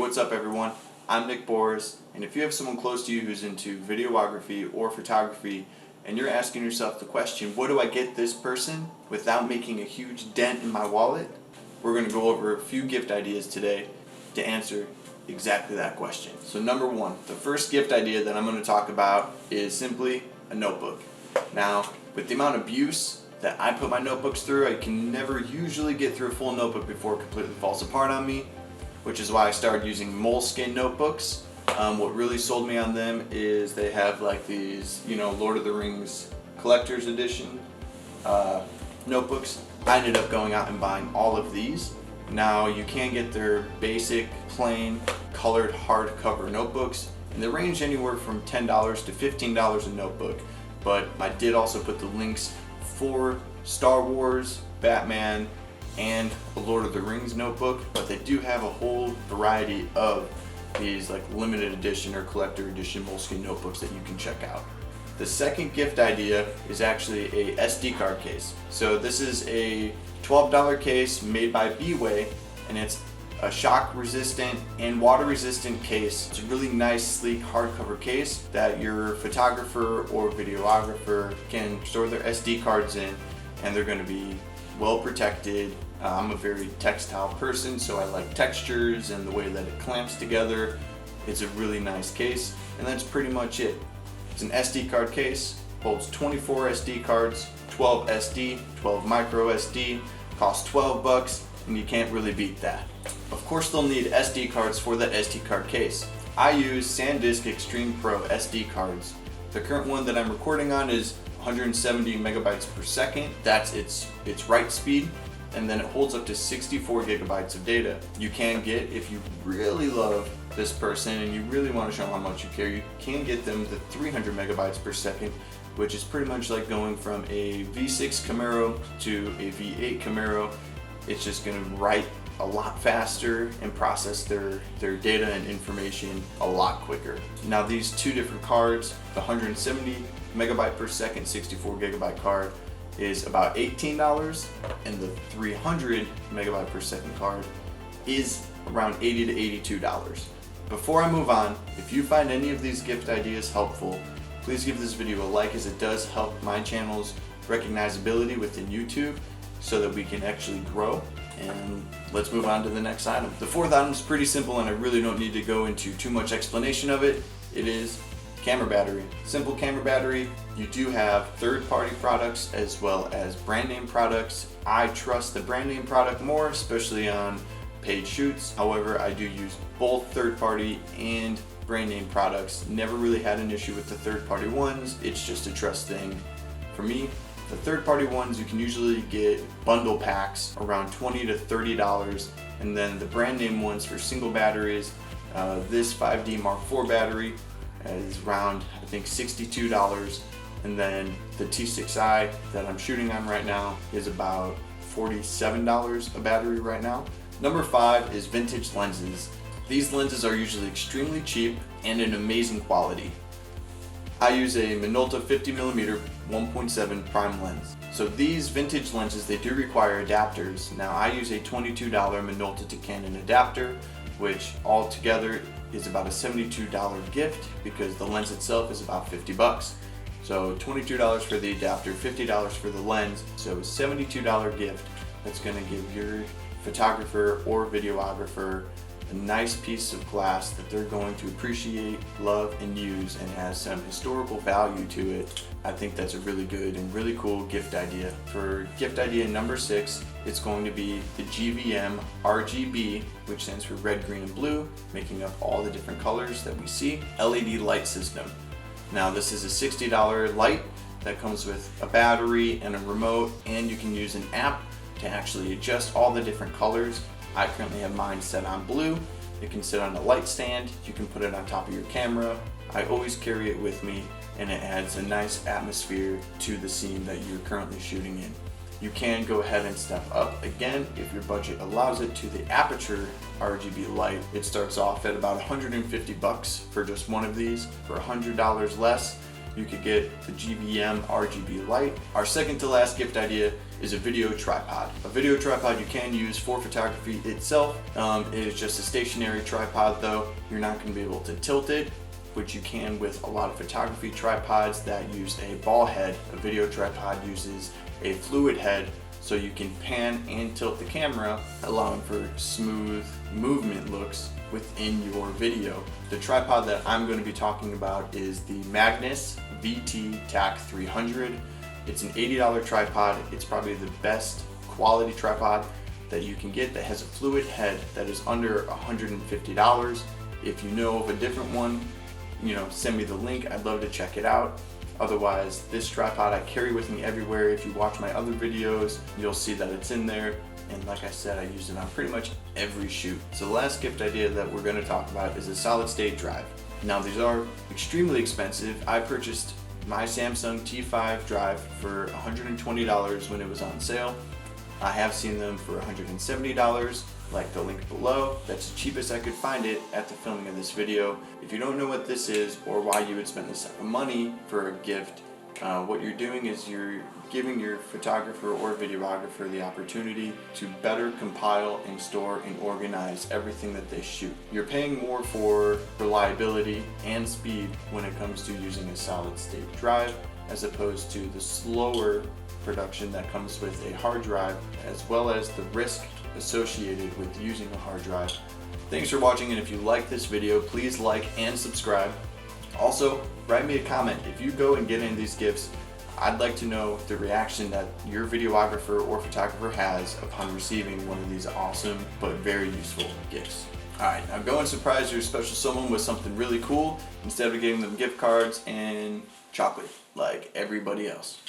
what's up everyone? I'm Nick Boris, and if you have someone close to you who's into videography or photography and you're asking yourself the question, what do I get this person without making a huge dent in my wallet? We're going to go over a few gift ideas today to answer exactly that question. So number one, the first gift idea that I'm going to talk about is simply a notebook. Now, with the amount of abuse that I put my notebooks through, I can never usually get through a full notebook before it completely falls apart on me, which is why I started using moleskin notebooks. What really sold me on them is they have like these, Lord of the Rings collector's edition notebooks. I ended up going out and buying all of these. Now you can get their basic, plain, colored hardcover notebooks, and they range anywhere from $10 to $15 a notebook. But I did also put the links for Star Wars, Batman, and a Lord of the Rings notebook, but they do have a whole variety of these like limited edition or collector edition moleskin notebooks that you can check out. The second gift idea is actually a SD card case. So this is a $12 case made by B-Way, and it's a shock resistant and water resistant case. It's a really nice, sleek hardcover case that your photographer or videographer can store their SD cards in, and they're going to be well protected. I'm a very textile person, so I like textures and the way that it clamps together. It's a really nice case, and that's pretty much it. It's an SD card case, holds 24 SD cards, 12 SD, 12 micro SD, costs $12, and you can't really beat that. Of course they'll need SD cards for that SD card case. I use SanDisk Extreme Pro SD cards. The current one that I'm recording on is 170 megabytes per second. That's its write speed, and then it holds up to 64 gigabytes of data. You can get, if you really love this person and you really want to show them how much you care, you can get them the 300 megabytes per second, which is pretty much like going from a V6 Camaro to a V8 Camaro. It's just going to write a lot faster and process their data and information a lot quicker. Now these two different cards, the 170 megabyte per second 64 gigabyte card is about $18, and the 300 megabyte per second card is around $80 to $82. Before I move on, if you find any of these gift ideas helpful, please give this video a like, as it does help my channel's recognizability within YouTube so that we can actually grow. And let's move on to the next item. The fourth item is pretty simple, and I really don't need to go into too much explanation of it. It is camera battery. Simple camera battery. You do have third-party products as well as brand name products. I trust the brand name product more, especially on paid shoots. However, I do use both third-party and brand name products. Never really had an issue with the third-party ones. It's just a trust thing for me. The third-party ones, you can usually get bundle packs around $20 to $30, and then the brand name ones for single batteries, this 5D Mark IV battery is around, I think, $62, and then the T6i that I'm shooting on right now is about $47 a battery right now. Number 5 is vintage lenses. These lenses are usually extremely cheap and in amazing quality. I use a Minolta 50mm 1.7 prime lens. So these vintage lenses, they do require adapters. Now I use a $22 Minolta to Canon adapter, which altogether is about a $72 gift because the lens itself is about $50. So $22 for the adapter, $50 for the lens, so a $72 gift that's going to give your photographer or videographer a nice piece of glass that they're going to appreciate, love, and use, and has some historical value to it. I think that's a really good and really cool gift idea. For gift idea number 6, it's going to be the GVM RGB, which stands for red, green, and blue, making up all the different colors that we see, LED light system. Now this is a $60 light that comes with a battery and a remote, and you can use an app to actually adjust all the different colors. I currently have mine set on blue. It can sit on a light stand. You can put it on top of your camera. I always carry it with me, and it adds a nice atmosphere to the scene that you're currently shooting in. You can go ahead and step up again if your budget allows it to the Aperture RGB Light. It starts off at about $150 for just one of these. For $100 less, you could get the GVM RGB Light. Our second to last gift idea is a video tripod. A video tripod you can use for photography itself. It is just a stationary tripod though. You're not going to be able to tilt it, which you can with a lot of photography tripods that use a ball head. A video tripod uses a fluid head, so you can pan and tilt the camera, allowing for smooth movement looks within your video. The tripod that I'm going to be talking about is the Magnus VT TAC 300. It's an $80 tripod. It's probably the best quality tripod that you can get that has a fluid head that is under $150. If you know of a different one, send me the link. I'd love to check it out. Otherwise, this tripod I carry with me everywhere. If you watch my other videos, you'll see that it's in there. And like I said, I use it on pretty much every shoot. So the last gift idea that we're going to talk about is a solid state drive. Now these are extremely expensive. I purchased my Samsung T5 drive for $120 when it was on sale. I have seen them for $170, like the link below. That's the cheapest I could find it at the filming of this video. If you don't know what this is or why you would spend this type of money for a gift, what you're doing is you're giving your photographer or videographer the opportunity to better compile and store and organize everything that they shoot. You're paying more for reliability and speed when it comes to using a solid state drive, as opposed to the slower production that comes with a hard drive, as well as the risk associated with using a hard drive. Thanks for watching, and if you like this video, please like and subscribe. Also, write me a comment. If you go and get any of these gifts, I'd like to know the reaction that your videographer or photographer has upon receiving one of these awesome but very useful gifts. Alright, now go and surprise your special someone with something really cool instead of giving them gift cards and chocolate like everybody else.